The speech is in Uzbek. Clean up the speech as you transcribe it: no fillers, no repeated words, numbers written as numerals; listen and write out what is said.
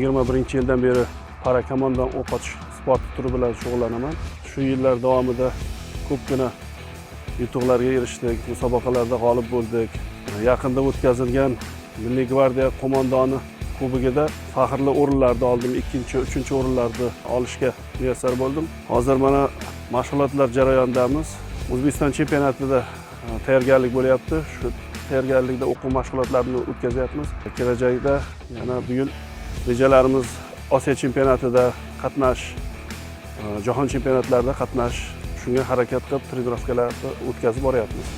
21-yildan beri parakomandan o'q otish sport turi bilan shug'ullanaman. Shu yillar davomida ko'pgina yutuqlarga erishdik, musobaqalarda g'olib bo'ldik. Yaqinda o'tkazilgan Milliy gvardiya qo'mondoni kubogida faxrli o'rinlarni oldim, 2-chi, 3-chi o'rinlarni olishga muyassar bo'ldim. Hozir mana mashg'ulotlar jarayonidamiz. O'zbekiston chempionatida tayyorgarlik bo'lyapti. Shu tayyorgarlikda o'quv mashg'ulotlarini o'tkazyapmiz. Kelajakda yana bu yil rejalarimiz Osiyo chempionatida qatnash, jahon chempionatlarida qatnash, shunga harakat qilib trenirovkalarni o'tkazib boryapmiz.